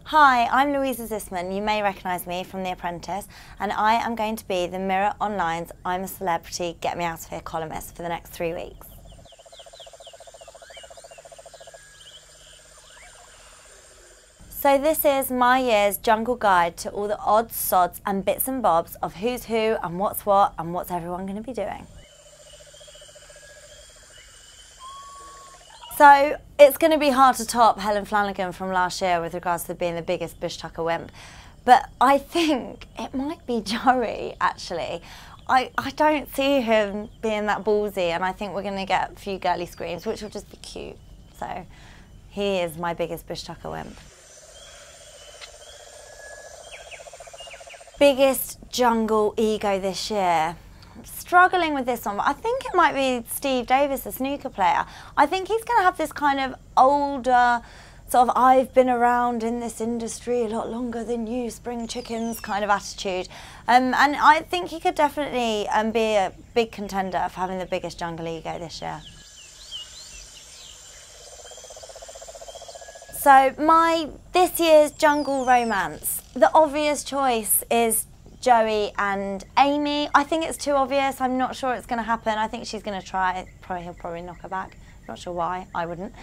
Hi, I'm Luisa Zissman. You may recognise me from The Apprentice, and I am going to be the Mirror Online's I'm a Celebrity, Get Me Out of Here columnist for the next 3 weeks. So this is my year's jungle guide to all the odds, sods and bits and bobs of who's who and what's everyone going to be doing. So it's going to be hard to top Helen Flanagan from last year with regards to being the biggest bush tucker wimp, but I think it might be Joey actually. I don't see him being that ballsy, and I think we're going to get a few girly screams, which will just be cute. So he is my biggest bush tucker wimp. Biggest jungle ego this year. I'm struggling with this one, but I think it might be Steve Davis, the snooker player. I think he's going to have this kind of older, sort of I've been around in this industry a lot longer than you spring chickens kind of attitude. And I think he could definitely be a big contender for having the biggest jungle ego this year. So this year's jungle romance, the obvious choice is Joey and Amy. I think it's too obvious. I'm not sure it's going to happen. I think she's going to try. He'll probably knock her back. Not sure why. I wouldn't.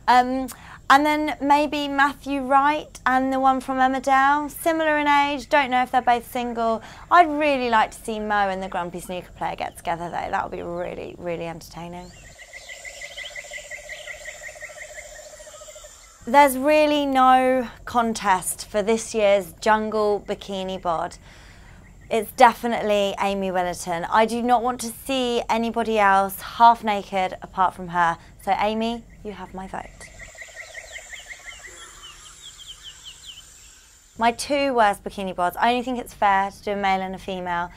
And then maybe Matthew Wright and the one from Emmerdale. Similar in age. Don't know if they're both single. I'd really like to see Mo and the grumpy snooker player get together though. That would be really, really entertaining. There's really no contest for this year's jungle bikini bod. It's definitely Amy Willerton. I do not want to see anybody else half naked apart from her. So Amy, you have my vote. My two worst bikini bods. I only think it's fair to do a male and a female.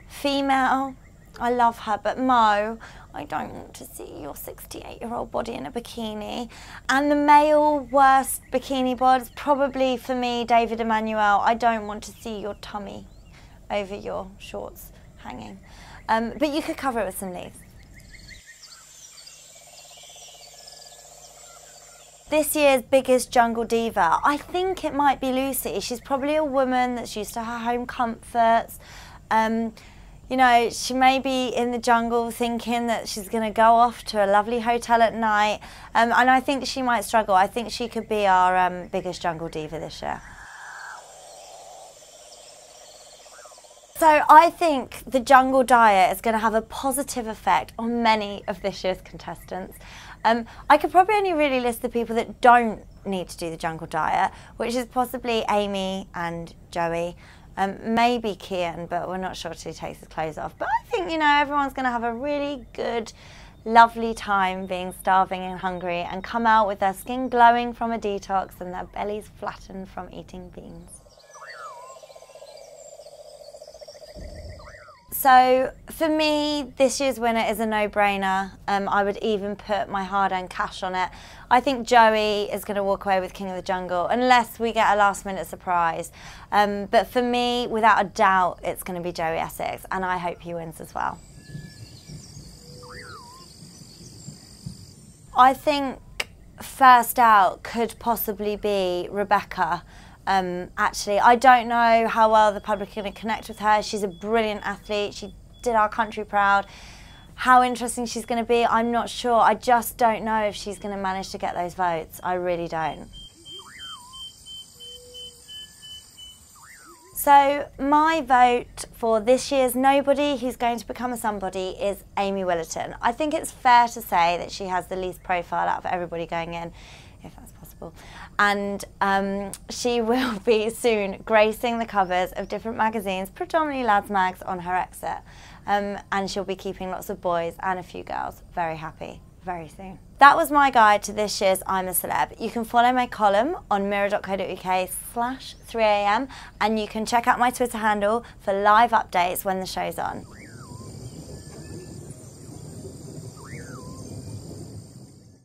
Female, I love her, but Mo, I don't want to see your 68-year-old body in a bikini. And the male worst bikini bod is probably for me, David Emmanuel. I don't want to see your tummy over your shorts hanging. But you could cover it with some leaves. This year's biggest jungle diva, I think it might be Lucy. She's probably a woman that's used to her home comforts. You know, she may be in the jungle thinking that she's going to go off to a lovely hotel at night. And I think she might struggle. I think she could be our biggest jungle diva this year. So I think the jungle diet is going to have a positive effect on many of this year's contestants. I could probably only really list the people that don't need to do the jungle diet, which is possibly Amy and Joey. Maybe Kian, but we're not sure till he takes his clothes off. But I think, you know, everyone's going to have a really good, lovely time being starving and hungry and come out with their skin glowing from a detox and their bellies flattened from eating beans. So for me, this year's winner is a no-brainer. I would even put my hard-earned cash on it. I think Joey is going to walk away with King of the Jungle, unless we get a last-minute surprise. But for me, without a doubt, it's going to be Joey Essex, and I hope he wins as well. I think first out could possibly be Rebecca. Actually, I don't know how well the public are going to connect with her. She's a brilliant athlete. She did our country proud. How interesting she's going to be, I'm not sure. I just don't know if she's going to manage to get those votes. I really don't. So my vote for this year's nobody who's going to become a somebody is Amy Willerton. I think it's fair to say that she has the least profile out of everybody going in, if that's possible. And she will be soon gracing the covers of different magazines, predominantly lads mags, on her exit. And she'll be keeping lots of boys and a few girls very happy very soon. That was my guide to this year's I'm a Celeb. You can follow my column on mirror.co.uk/3am, and you can check out my Twitter handle for live updates when the show's on.